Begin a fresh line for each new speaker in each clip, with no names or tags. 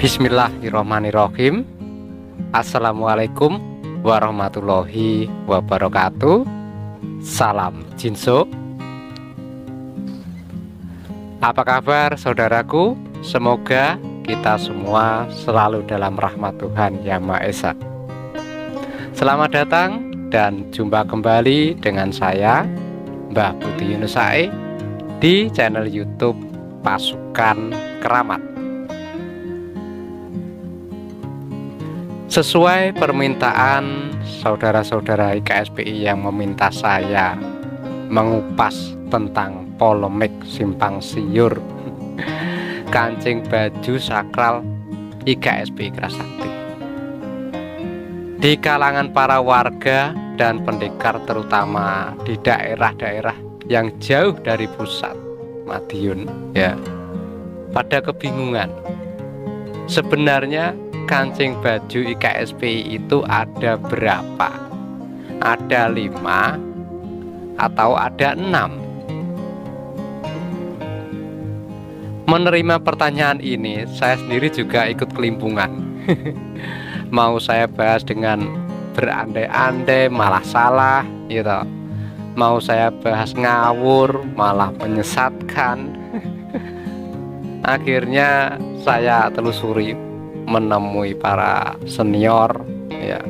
Bismillahirrahmanirrahim. Assalamualaikum warahmatullahi wabarakatuh. Salam Jinso. Apa kabar saudaraku? Semoga kita semua selalu dalam rahmat Tuhan Yang Maha Esa. Selamat datang dan jumpa kembali dengan saya, Mbah Budi Yunusai, di channel YouTube Pasukan Keramat. Sesuai permintaan saudara-saudara IKSPI yang meminta saya mengupas tentang polemik simpang siur kancing baju sakral IKSPI Kerasakti di kalangan para warga dan pendekar, terutama di daerah-daerah yang jauh dari pusat Madiun, ya, pada kebingungan. Sebenarnya kancing baju IKSPI itu ada berapa? Ada 5 atau ada 6? Menerima pertanyaan ini, saya sendiri juga ikut kelimpungan. Mau saya bahas dengan berandai-andai malah salah, gitu. Mau saya bahas ngawur malah menyesatkan. Akhirnya saya telusuri, menemui para senior, ya,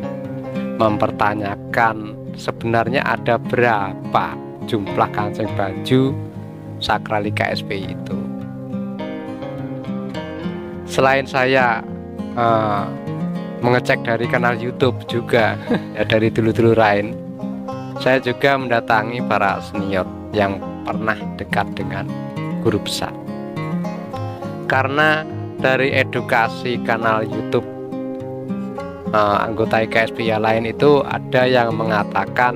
mempertanyakan sebenarnya ada berapa jumlah kancing baju sakral IKSPI itu. Selain saya mengecek dari kanal YouTube juga, ya, dari dulu-dulu lain, saya juga mendatangi para senior yang pernah dekat dengan guru besar. Karena dari edukasi kanal YouTube anggota IKSPI yang lain itu ada yang mengatakan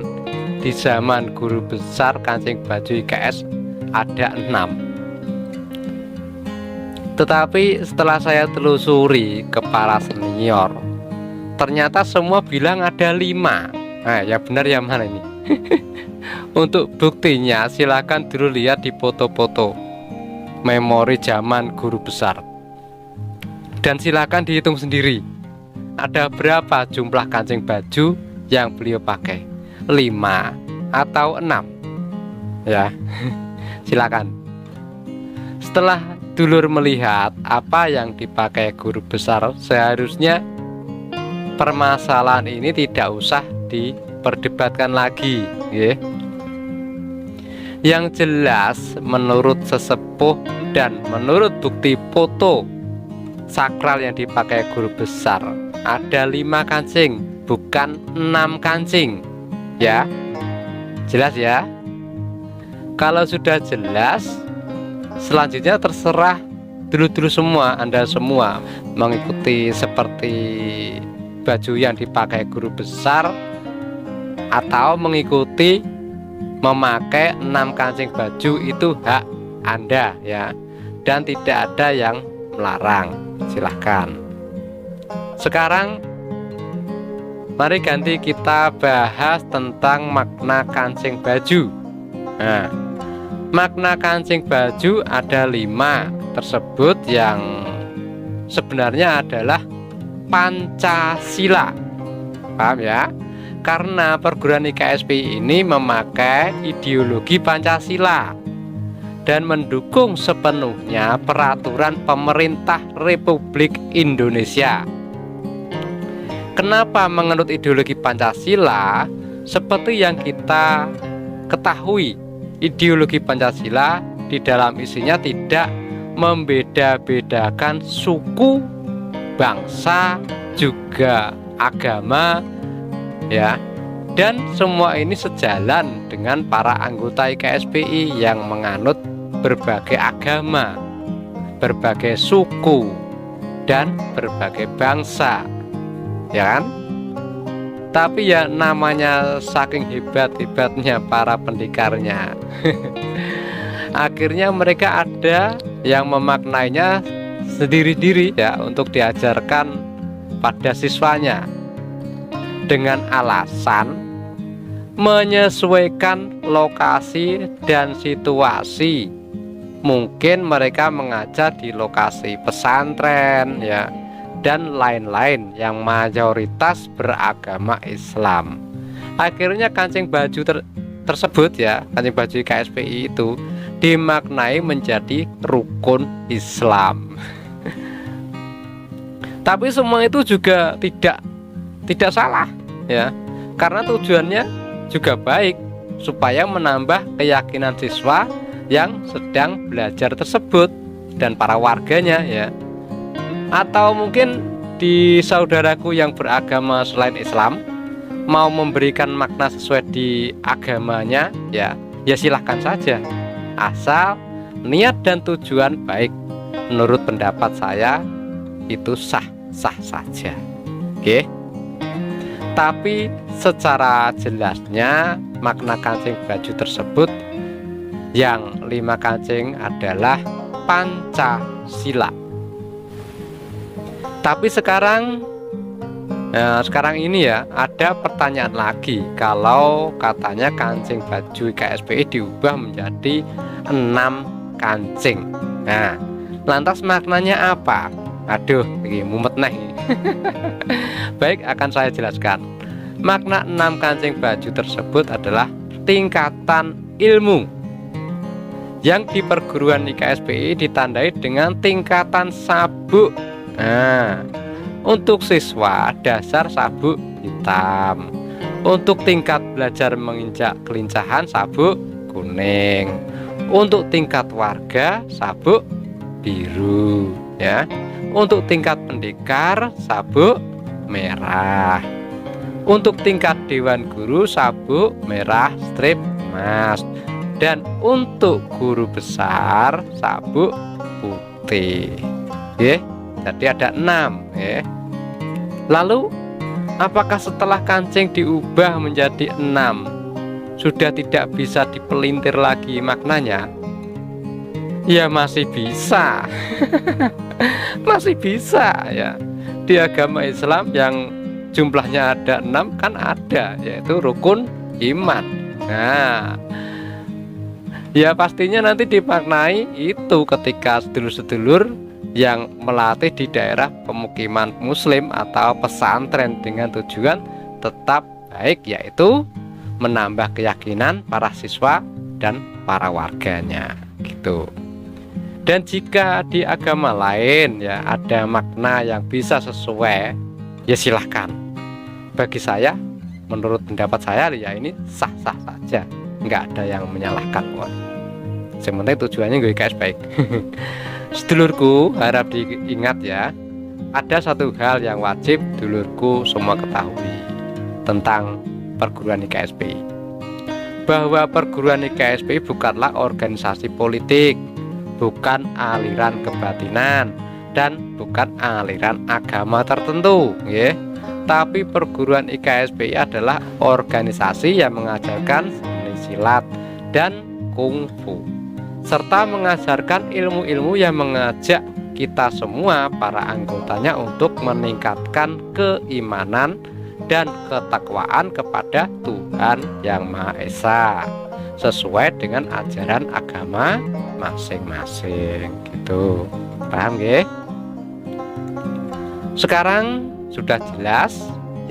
di zaman guru besar kancing baju IKS ada 6. Tetapi setelah saya telusuri ke para senior, ternyata semua bilang ada 5. Nah, ya benar yang mana ini? Untuk buktinya silakan dulu lihat di foto-foto memori zaman guru besar. Dan silakan dihitung sendiri, ada berapa jumlah kancing baju yang beliau pakai, 5 atau 6, ya. Silakan. Setelah dulur melihat apa yang dipakai guru besar, seharusnya permasalahan ini tidak usah diperdebatkan lagi, ya. Yang jelas menurut sesepuh dan menurut bukti foto sakral yang dipakai guru besar ada 5 kancing, bukan 6 kancing, ya. Jelas ya? Kalau sudah jelas, selanjutnya terserah dulu-dulu semua, Anda semua mengikuti seperti baju yang dipakai guru besar atau mengikuti memakai 6 kancing baju, itu hak Anda, ya. Dan tidak ada yang melarang. Silahkan. Sekarang mari ganti kita bahas tentang makna kancing baju. Nah, makna kancing baju ada 5 tersebut yang sebenarnya adalah Pancasila. Paham ya? Karena perguruan IKSPI ini memakai ideologi Pancasila dan mendukung sepenuhnya peraturan pemerintah Republik Indonesia. Kenapa menganut ideologi Pancasila? Seperti yang kita ketahui, ideologi Pancasila di dalam isinya tidak membeda-bedakan suku, bangsa, juga agama, ya. Dan semua ini sejalan dengan para anggota IKSPI yang menganut berbagai agama, berbagai suku, dan berbagai bangsa, ya kan? Tapi ya namanya saking hebat-hebatnya para pendekarnya, akhirnya mereka ada yang memaknainya sendiri-sendiri, ya, untuk diajarkan pada siswanya dengan alasan menyesuaikan lokasi dan situasi. Mungkin mereka mengajar di lokasi pesantren, ya, dan lain-lain yang mayoritas beragama Islam. Akhirnya kancing baju tersebut ya, kancing baju KSPI itu dimaknai menjadi rukun Islam. Tapi semua itu juga tidak salah ya, karena tujuannya juga baik, supaya menambah keyakinan siswa yang sedang belajar tersebut dan para warganya ya. Atau mungkin di saudaraku yang beragama selain Islam mau memberikan makna sesuai di agamanya ya, ya silahkan saja, asal niat dan tujuan baik. Menurut pendapat saya itu sah-sah saja. Oke. Tapi secara jelasnya makna kancing baju tersebut yang 5 kancing adalah Pancasila. Tapi sekarang ini ya ada pertanyaan lagi, kalau katanya kancing baju KSPI diubah menjadi 6 kancing. Nah, lantas maknanya apa? Aduh, ini mumet nih. Baik, akan saya jelaskan. Makna 6 kancing baju tersebut adalah tingkatan ilmu yang di perguruan KSPI ditandai dengan tingkatan sabuk. Nah, untuk siswa dasar sabuk hitam, untuk tingkat belajar menginjak kelincahan sabuk kuning, untuk tingkat warga sabuk biru ya, untuk tingkat pendekar sabuk merah, untuk tingkat dewan guru sabuk merah strip emas, dan untuk guru besar sabuk putih. Jadi ada 6 ya. Lalu apakah setelah kancing diubah menjadi 6 sudah tidak bisa dipelintir lagi maknanya? Ya masih bisa. Masih bisa ya. Di agama Islam yang jumlahnya ada 6 kan ada, yaitu rukun iman. Nah, ya pastinya nanti dimaknai itu ketika sedulur-sedulur yang melatih di daerah pemukiman muslim atau pesantren dengan tujuan tetap baik, yaitu menambah keyakinan para siswa dan para warganya gitu. Dan jika di agama lain ya ada makna yang bisa sesuai, ya silahkan. Bagi saya, menurut pendapat saya ya ini sah-sah saja, nggak ada yang menyalahkan kok. Sementara tujuannya gue KS baik. Sedulurku, harap diingat ya, ada satu hal yang wajib dulurku semua ketahui tentang perguruan KSPI, bahwa perguruan KSPI bukanlah organisasi politik, bukan aliran kebatinan, dan bukan aliran agama tertentu ya. Tapi perguruan KSPI adalah organisasi yang mengajarkan seni silat dan kungfu, serta mengajarkan ilmu-ilmu yang mengajak kita semua para anggotanya untuk meningkatkan keimanan dan ketakwaan kepada Tuhan Yang Maha Esa sesuai dengan ajaran agama masing-masing gitu. Paham nggih? Sekarang sudah jelas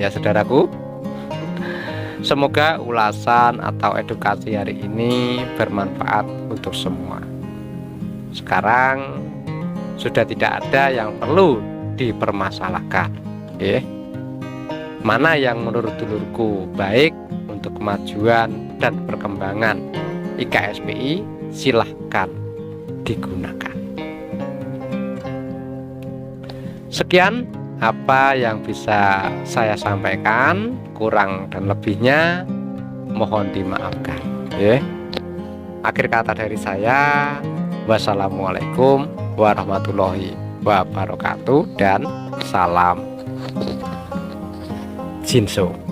ya saudaraku. Semoga ulasan atau edukasi hari ini bermanfaat untuk semua. Sekarang sudah tidak ada yang perlu dipermasalahkan. Mana yang menurut dulurku baik untuk kemajuan dan perkembangan IKSPI, silahkan digunakan. Sekian apa yang bisa saya sampaikan, kurang dan lebihnya mohon dimaafkan. Akhir kata dari saya, wassalamualaikum warahmatullahi wabarakatuh dan salam Jinso.